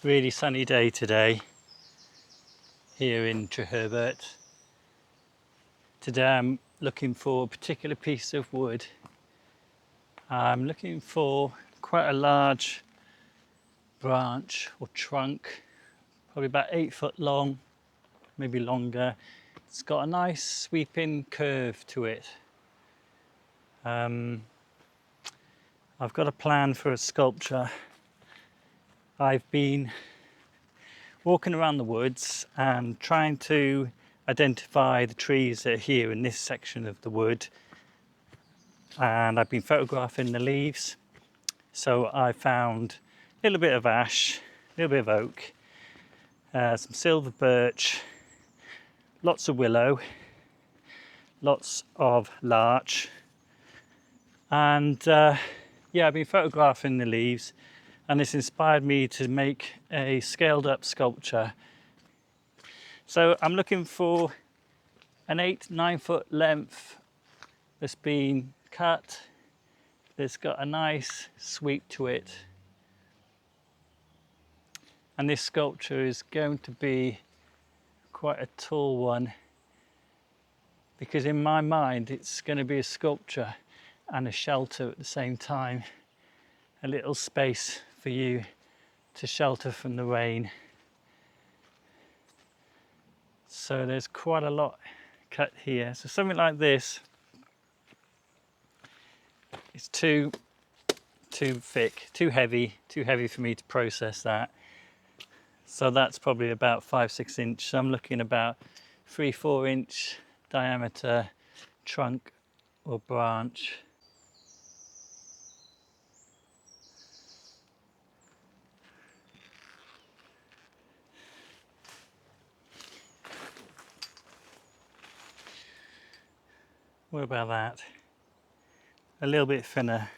Really sunny day today here in Treherbert. Today I'm looking for a particular piece of wood. I'm looking for quite a large branch or trunk, probably about 8 foot long, maybe longer. It's got a nice sweeping curve to it. I've got a plan for a sculpture. I've been walking around the woods and trying to identify the trees that are here in this section of the wood, and I've been photographing the leaves. So I found a little bit of ash, a little bit of oak, some silver birch, lots of willow, lots of larch, and I've been photographing the leaves, and this inspired me to make a scaled up sculpture. So I'm looking for an 8-9 foot length that's been cut, that's got a nice sweep to it. And this sculpture is going to be quite a tall one, because in my mind it's going to be a sculpture and a shelter at the same time. A little space for you to shelter from the rain. So there's quite a lot cut here. So something like this is too thick, too heavy for me to process that. So that's probably about 5-6 inch. So I'm looking about 3-4 inch diameter trunk or branch. What about that? A little bit thinner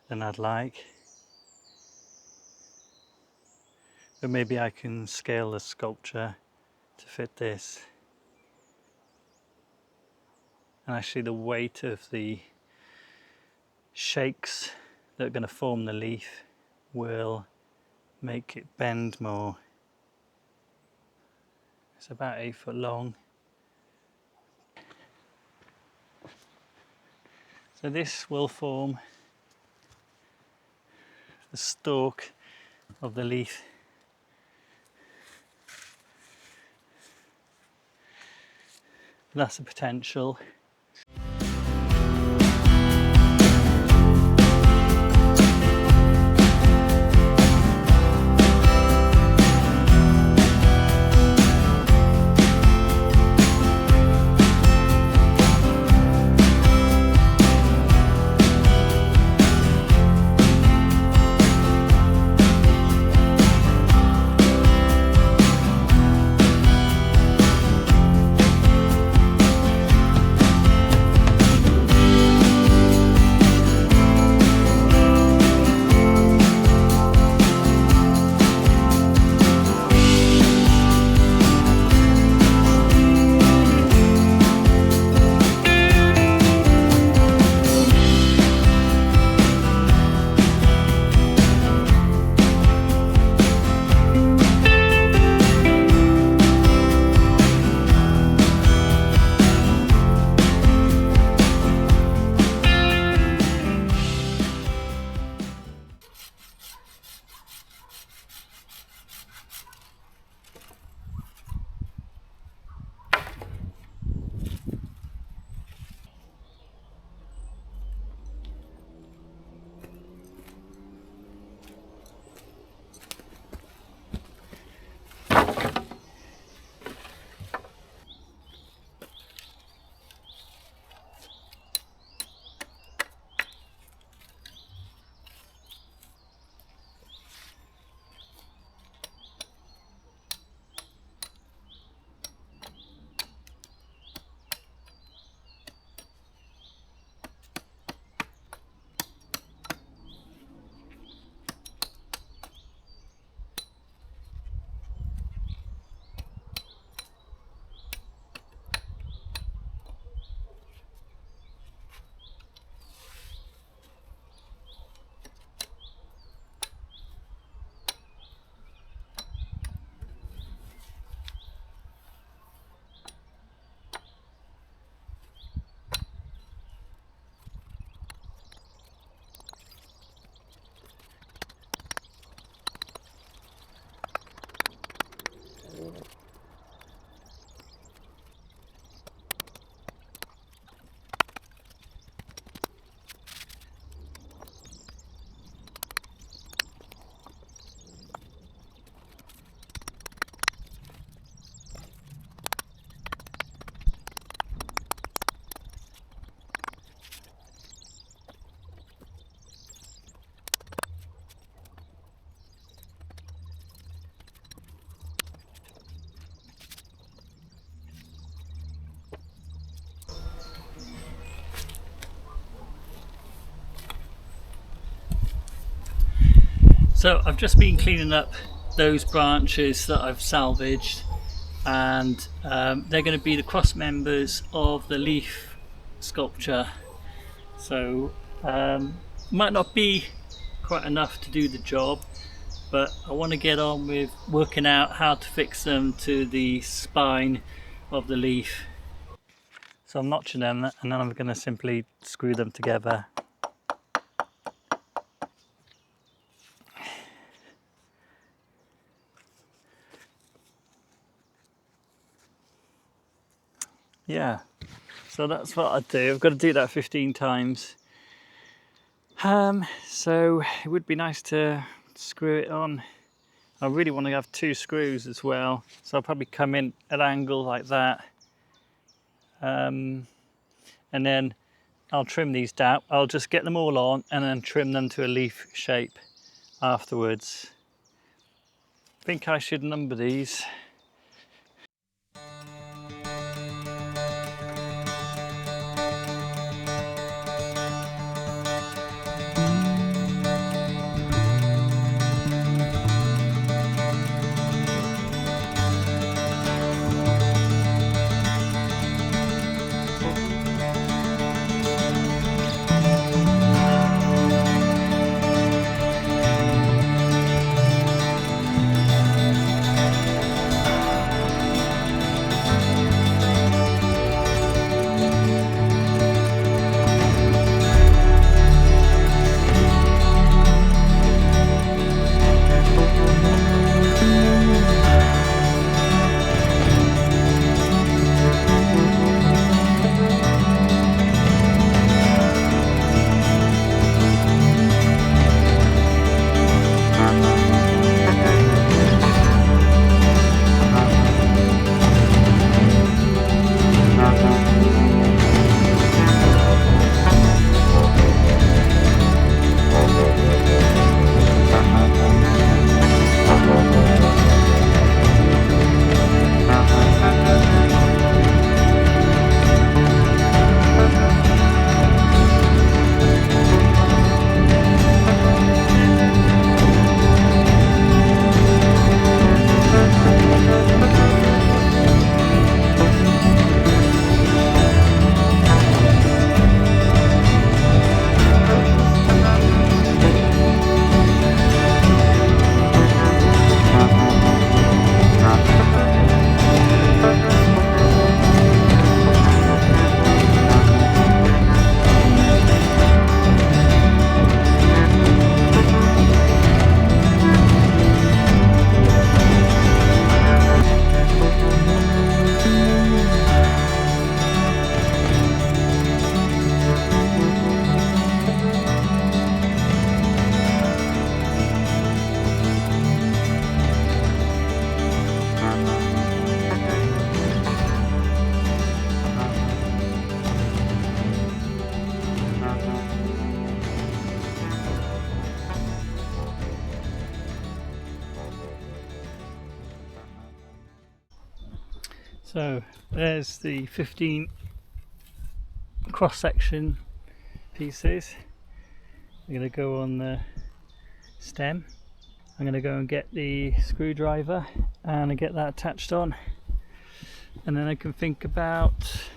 than I'd like. But maybe I can scale the sculpture to fit this. And actually the weight of the shakes that are going to form the leaf will make it bend more. It's about 8 foot long. So this will form the stalk of the leaf. That's the potential. So I've just been cleaning up those branches that I've salvaged, and they're going to be the cross members of the leaf sculpture. So might not be quite enough to do the job, but I want to get on with working out how to fix them to the spine of the leaf. So I'm notching them, and then I'm going to simply screw them together. Yeah, so that's what I do. I've got to do that 15 times. So it would be nice to screw it on. I really want to have 2 screws as well, so I'll probably come in at an angle like that, and then I'll trim these down. I'll just get them all on and then trim them to a leaf shape afterwards. I think I should number these. So there's the 15 cross-section pieces. I'm going to go on the stem. I'm going to go and get the screwdriver and get that attached on, and then I can think about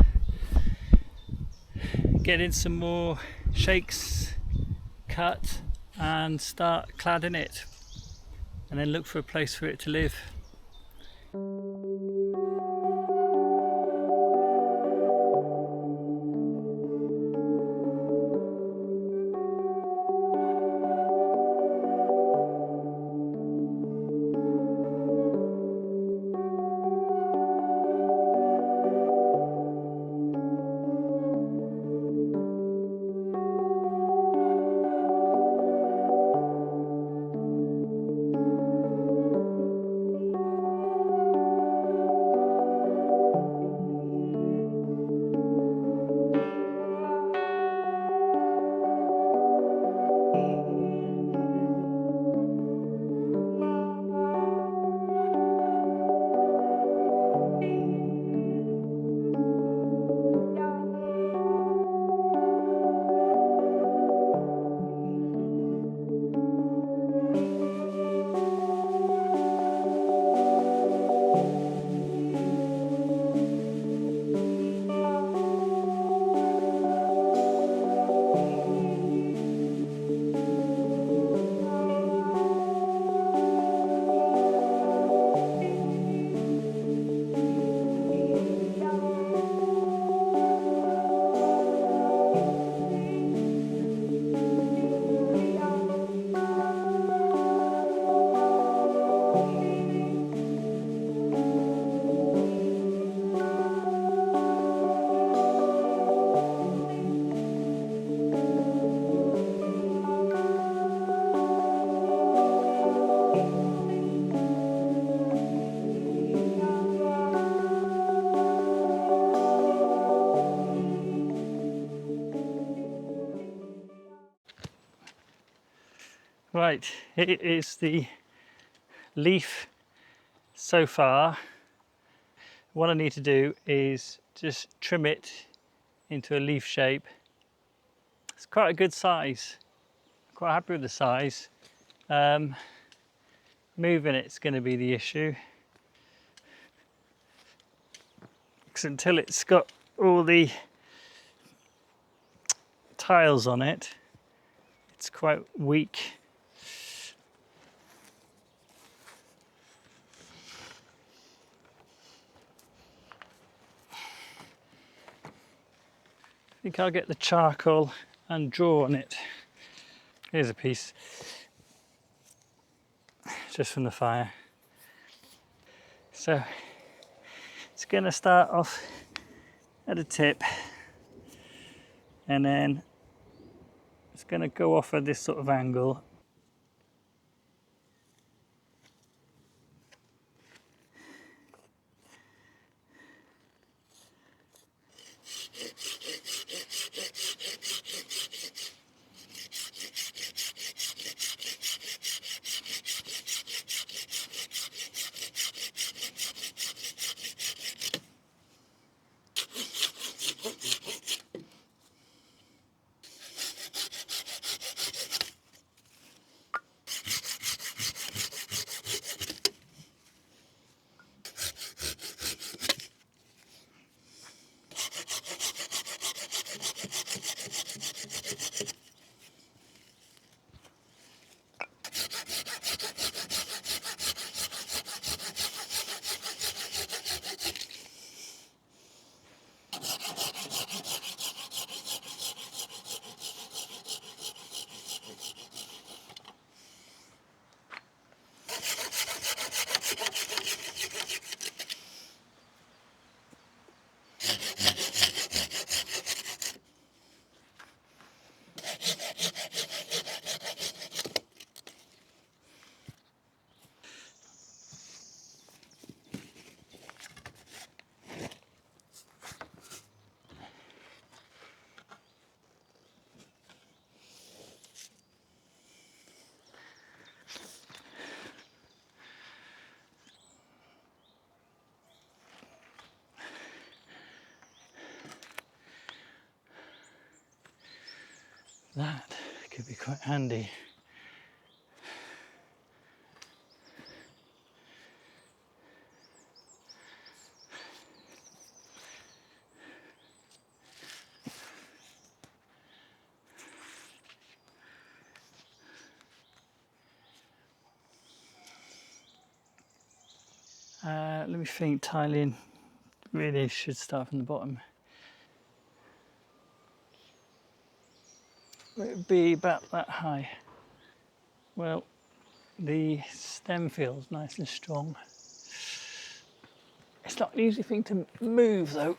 getting some more shakes cut and start cladding it, and then look for a place for it to live. Right, it is the leaf so far. What I need to do is just trim it into a leaf shape. It's quite a good size. Quite happy with the size. Moving it's going to be the issue. Because until it's got all the tiles on it, it's quite weak. I think I'll get the charcoal and draw on it. Here's a piece, just from the fire. So it's going to start off at a tip, and then it's going to go off at this sort of angle. That could be quite handy. Let me think, tiling really should start from the bottom. It would be about that high. Well, the stem feels nice and strong. It's not an easy thing to move though.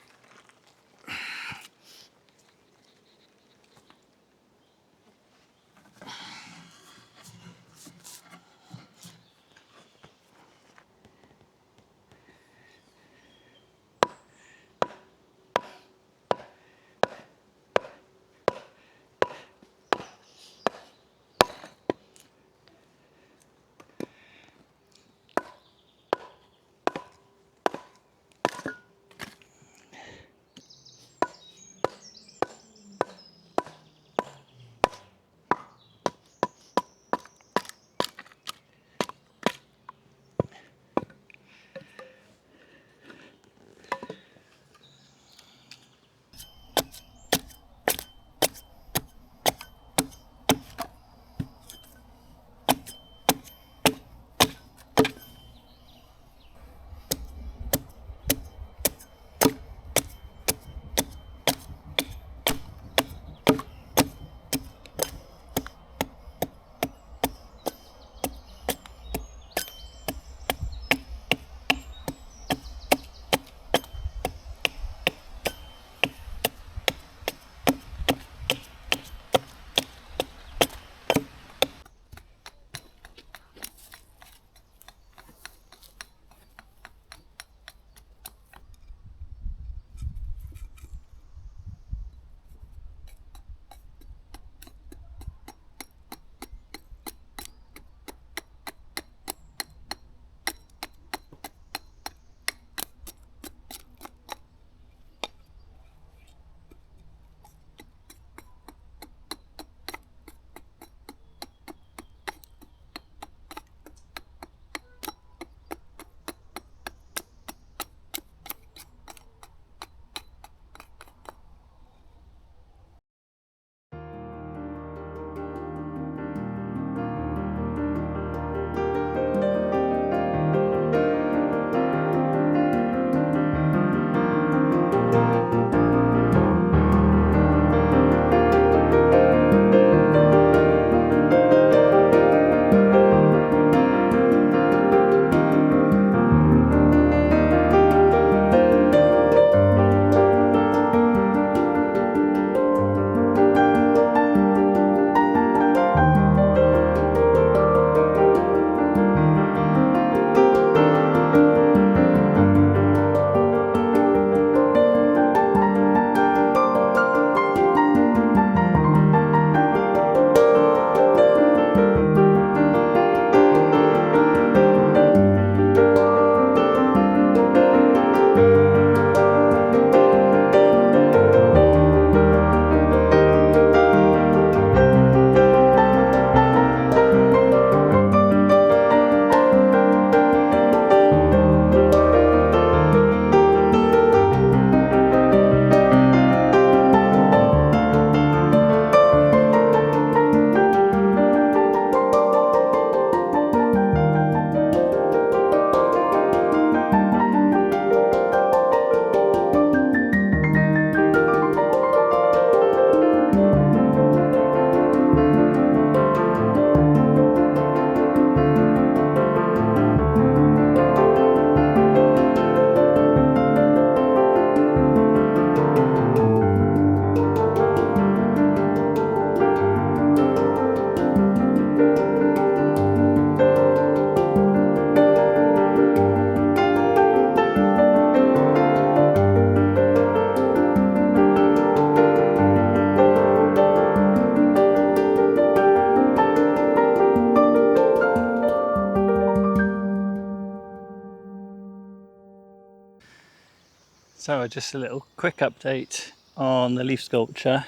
So just a little quick update on the leaf sculpture,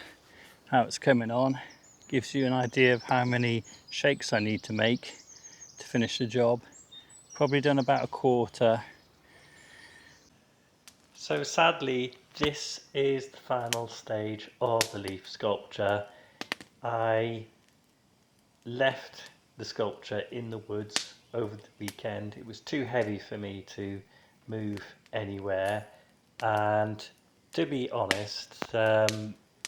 how it's coming on. Gives you an idea of how many shakes I need to make to finish the job. Probably done about a quarter. So sadly, this is the final stage of the leaf sculpture. I left the sculpture in the woods over the weekend. It was too heavy for me to move anywhere, and to be honest,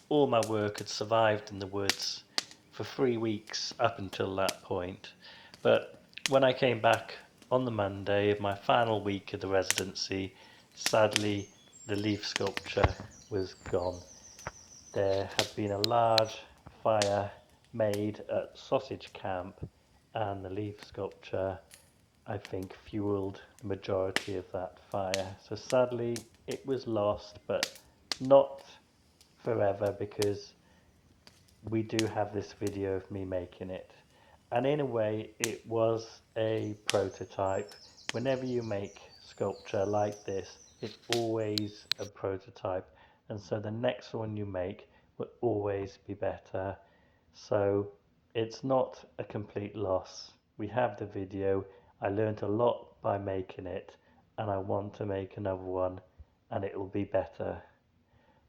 all my work had survived in the woods for 3 weeks up until that point. But when I came back on the Monday of my final week of the residency, sadly the leaf sculpture was gone. There had been a large fire made at Sausage Camp, and the leaf sculpture, I think, fueled the majority of that fire. So sadly, it was lost, but not forever, because we do have this video of me making it. And in a way, it was a prototype. Whenever you make sculpture like this, it's always a prototype. And so the next one you make will always be better. So it's not a complete loss. We have the video. I learned a lot by making it, and I want to make another one, and it will be better.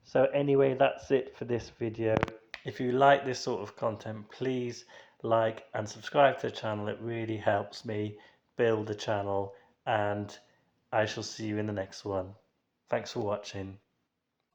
So anyway, that's it for this video. If you like this sort of content, please like and subscribe to the channel. It really helps me build the channel, and I shall see you in the next one. Thanks for watching.